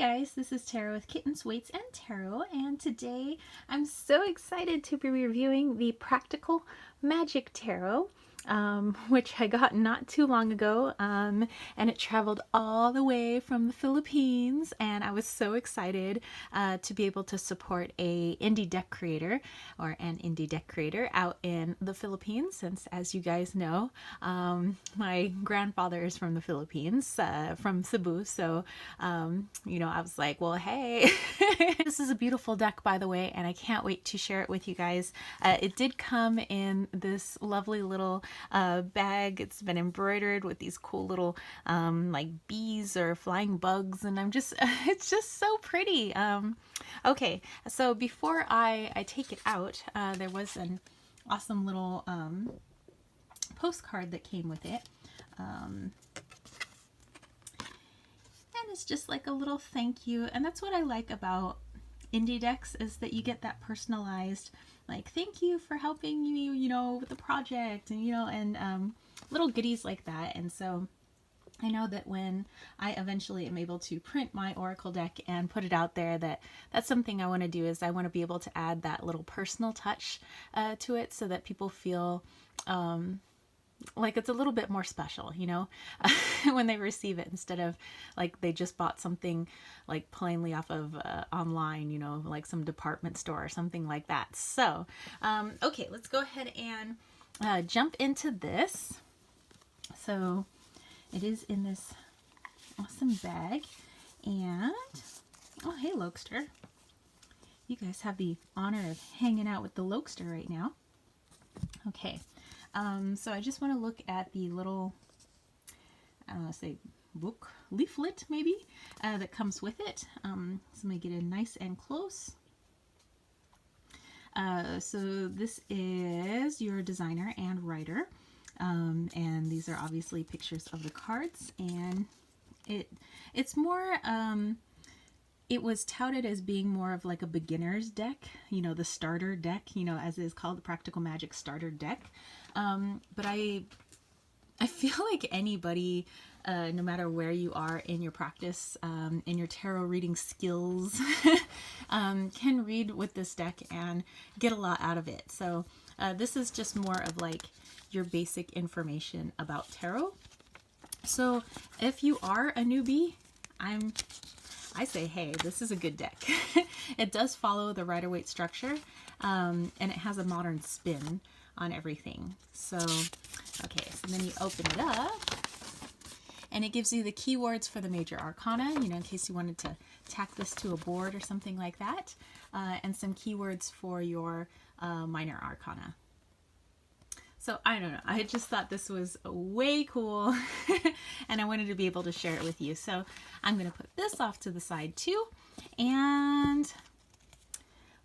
guys, this is Tarot with Kittens, Weights, and Tarot, and today I'm so excited to be reviewing the Practical Magic Tarot, which I got not too long ago, and it traveled all the way from the Philippines, and I was so excited to be able to support an indie deck creator out in the Philippines, since, as you guys know, my grandfather is from the Philippines, from Cebu, so I was like, well, hey. This is a beautiful deck, by the way, and I can't wait to share it with you guys. It did come in this lovely little bag. It's been embroidered with these cool little like bees or flying bugs, and it's just so pretty. Okay, so before I take it out, there was an awesome little postcard that came with it. And it's just like a little thank you, and that's what I like about indie decks, is that you get that personalized, like, thank you for helping you, with the project, and little goodies like that. And so I know that when I eventually am able to print my Oracle deck and put it out there, that's something I want to do, is I want to be able to add that little personal touch to it, so that people feel like it's a little bit more special, when they receive it, instead of like they just bought something like plainly off of online, like some department store or something like that. So, okay, let's go ahead and jump into this. So it is in this awesome bag, and oh, hey, Lokester. You guys have the honor of hanging out with the Lokester right now. Okay. So I just want to look at the little, I don't want to say book, leaflet maybe, that comes with it. So let me get in nice and close. So this is your designer and writer, and these are obviously pictures of the cards, and it's more, it was touted as being more of like a beginner's deck, the starter deck, as it is called, the Practical Magic starter deck. But I feel like anybody, no matter where you are in your practice, in your tarot reading skills, can read with this deck and get a lot out of it. So this is just more of like your basic information about tarot. So if you are a newbie, I say, hey, this is a good deck. It does follow the Rider-Waite structure, and it has a modern spin on everything. So, okay, so then you open it up, and it gives you the keywords for the major arcana, in case you wanted to tack this to a board or something like that, and some keywords for your minor arcana. So I don't know, I just thought this was way cool, and I wanted to be able to share it with you. So I'm going to put this off to the side too, and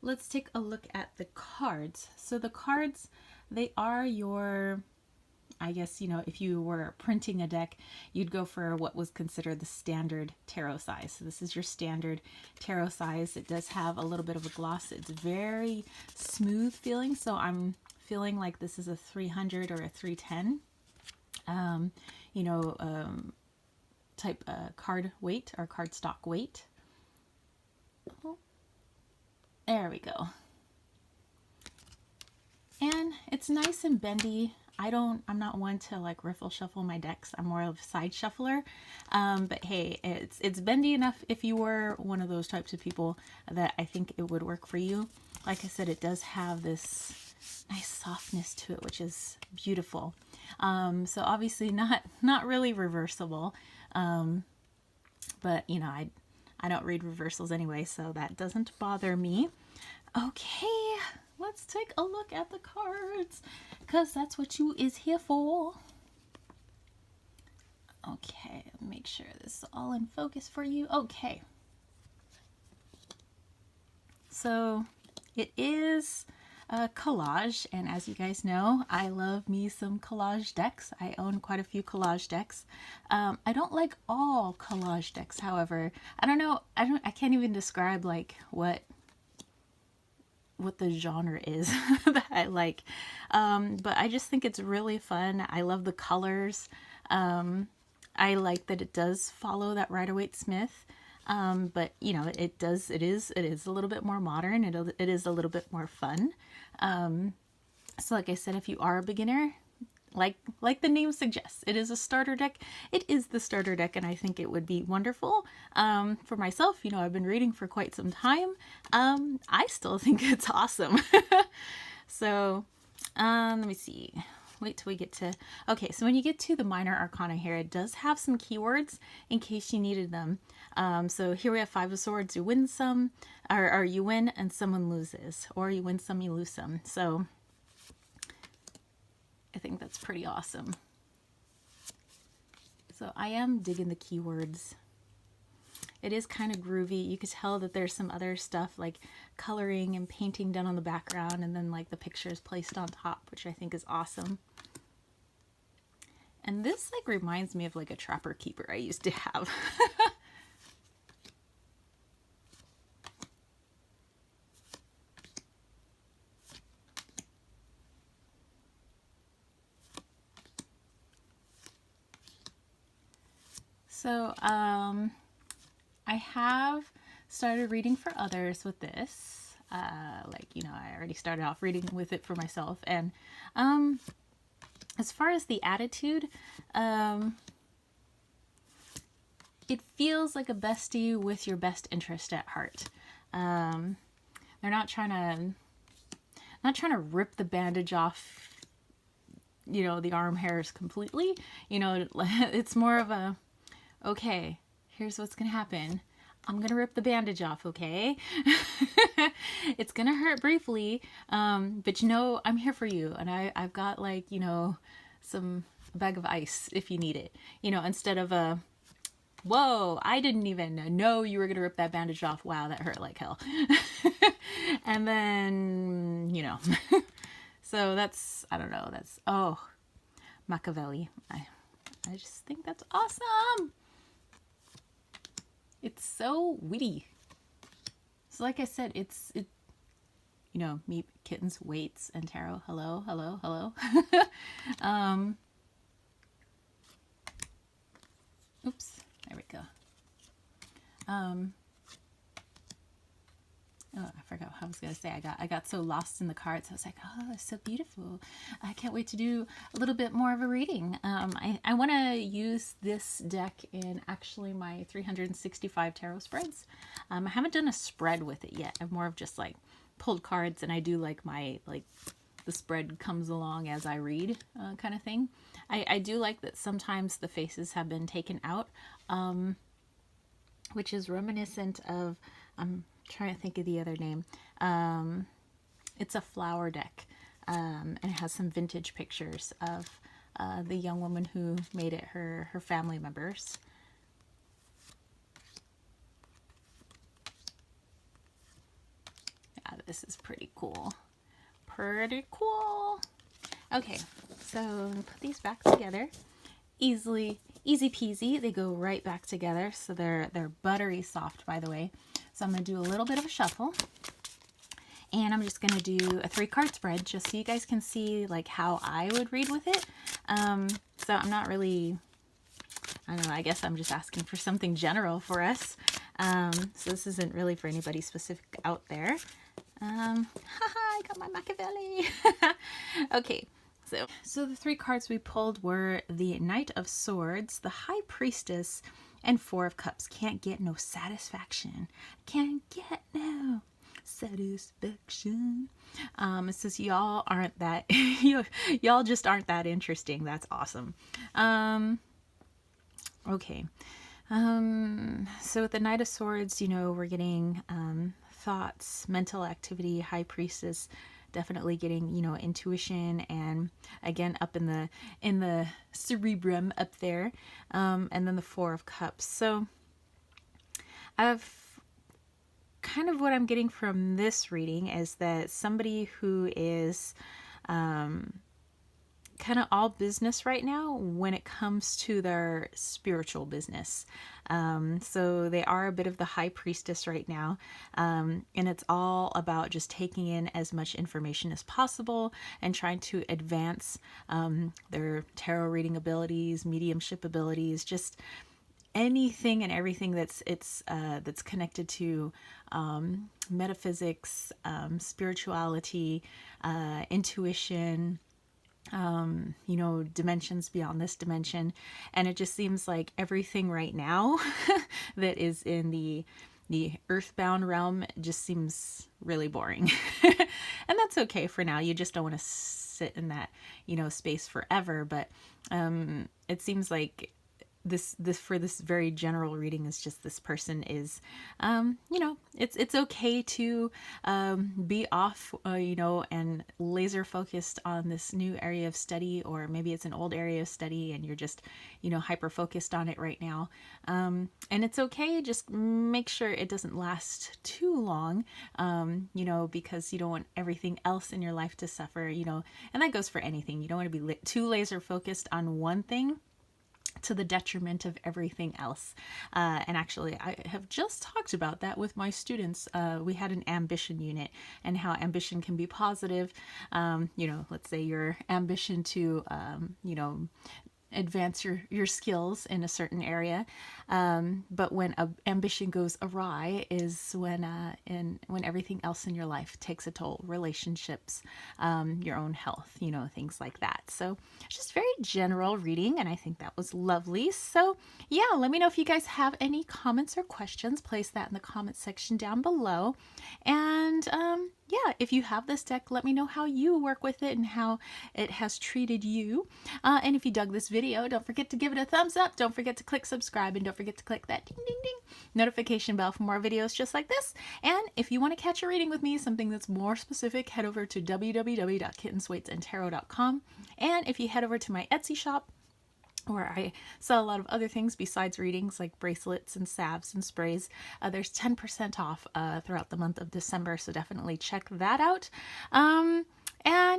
let's take a look at the cards. So the cards, they are your, I guess, if you were printing a deck, you'd go for what was considered the standard tarot size. So this is your standard tarot size. It does have a little bit of a gloss. It's very smooth feeling, so I'm feeling like this is a 300 or a 310, type card weight or cardstock weight. Oh, there we go. And it's nice and bendy. I'm not one to like riffle shuffle my decks. I'm more of a side shuffler. But hey, it's bendy enough if you were one of those types of people that I think it would work for you. Like I said, it does have this nice softness to it, which is beautiful. So obviously not really reversible. But I don't read reversals anyway, so that doesn't bother me. Okay, let's take a look at the cards, because that's what you is here for. Okay, make sure this is all in focus for you. Okay. So it is a collage, and as you guys know, I love me some collage decks. I own quite a few collage decks. I don't like all collage decks, however. I don't know, I can't even describe like what the genre is that I like, but I just think it's really fun. I love the colors. I like that it does follow that Rider-Waite Smith. But you know, it is a little bit more modern. It is a little bit more fun. So like I said, if you are a beginner, like the name suggests, it is a starter deck. It is the starter deck, and I think it would be wonderful. For myself, you know, I've been reading for quite some time. I still think it's awesome. So, let me see. Wait till we get to... Okay, so when you get to the minor arcana here, it does have some keywords in case you needed them. So here we have 5 of swords. You win some, or you win and someone loses. Or you win some, you lose some. So I think that's pretty awesome. So I am digging the keywords. It is kind of groovy. You could tell that there's some other stuff like coloring and painting done on the background, and then like the pictures placed on top, which I think is awesome. And this like reminds me of like a Trapper Keeper I used to have. So, I have started reading for others with this. Like, you know, I already started off reading with it for myself. And as far as the attitude, it feels like a bestie with your best interest at heart. They're not trying to rip the bandage off, you know, the arm hairs completely. You know, it's more of a, okay, here's what's gonna happen. I'm gonna rip the bandage off, okay? It's gonna hurt briefly, but you know, I'm here for you, and I've got like, you know, a bag of ice if you need it. You know, instead of a, whoa, I didn't even know you were gonna rip that bandage off. Wow, that hurt like hell. And then, you know, so that's, I don't know, that's, oh, Machiavelli. I just think that's awesome. It's so witty. So like I said, it, you know, meep, kittens, weights, and tarot. Hello, hello, hello. Oops, there we go. Oh, I forgot what I was going to say. I got so lost in the cards. I was like, oh, it's so beautiful. I can't wait to do a little bit more of a reading. I want to use this deck in actually my 365 tarot spreads. I haven't done a spread with it yet. I'm more of just like pulled cards, and I do like my, like, the spread comes along as I read kind of thing. I do like that sometimes the faces have been taken out, which is reminiscent of, trying to think of the other name. It's a flower deck, and it has some vintage pictures of the young woman who made it her family members. Yeah, this is pretty cool. Pretty cool. Okay, so put these back together. Easy peasy. They go right back together, so they're buttery soft, by the way. So I'm going to do a little bit of a shuffle, and I'm just going to do a 3-card spread just so you guys can see like how I would read with it. So I'm not really, I don't know, I guess I'm just asking for something general for us. So this isn't really for anybody specific out there. Haha, I got my Machiavelli. Okay. So the 3 cards we pulled were the Knight of Swords, the High Priestess, and 4 of Cups. Can't get no satisfaction. Can't get no satisfaction. It says y'all aren't that, y'all just aren't that interesting. That's awesome. Okay. So with the Knight of Swords, you know, we're getting thoughts, mental activity, High Priestess, definitely getting, you know, intuition, and again up in the cerebrum up there, and then the 4 of Cups. So I've kind of, what I'm getting from this reading is that somebody who is kind of all business right now when it comes to their spiritual business. So they are a bit of the High Priestess right now, and it's all about just taking in as much information as possible and trying to advance their tarot reading abilities, mediumship abilities, just anything and everything that's connected to metaphysics, spirituality, intuition, dimensions beyond this dimension. And it just seems like everything right now that is in the earthbound realm just seems really boring. And that's okay for now. You just don't want to sit in that, space forever. But it seems like this for this very general reading is just this person is, it's okay to be off, and laser focused on this new area of study, or maybe it's an old area of study and you're just, hyper focused on it right now. And it's okay. Just make sure it doesn't last too long, because you don't want everything else in your life to suffer, and that goes for anything. You don't want to be too laser focused on one thing to the detriment of everything else. And actually, I have just talked about that with my students. We had an ambition unit and how ambition can be positive. Let's say your ambition to, advance your skills in a certain area. But when ambition goes awry is when everything else in your life takes a toll, relationships, your own health, things like that. So just very general reading, and I think that was lovely. So yeah, let me know if you guys have any comments or questions. Place that in the comment section down below. And yeah, if you have this deck, let me know how you work with it and how it has treated you. And if you dug this video, don't forget to give it a thumbs up. Don't forget to click subscribe, and don't forget to click that ding, ding, ding notification bell for more videos just like this. And if you want to catch a reading with me, something that's more specific, head over to www.kittenswaitsandtarot.com. And if you head over to my Etsy shop, where I sell a lot of other things besides readings, like bracelets and salves and sprays, there's 10% off throughout the month of December, so definitely check that out. And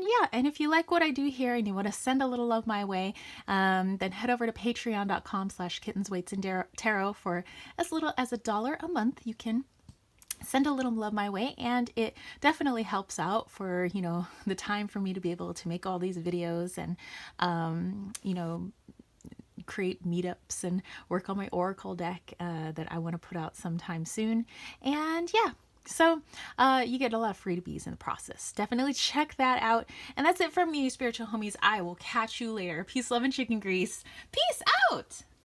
yeah, and if you like what I do here and you want to send a little love my way, then head over to patreon.com/kittenswaitsandtarot. For as little as $1 a month, you can send a little love my way, and it definitely helps out for, the time for me to be able to make all these videos and, create meetups and work on my oracle deck that I want to put out sometime soon. And yeah, so you get a lot of freebies in the process. Definitely check that out. And that's it from me, spiritual homies. I will catch you later. Peace, love, and chicken grease. Peace out.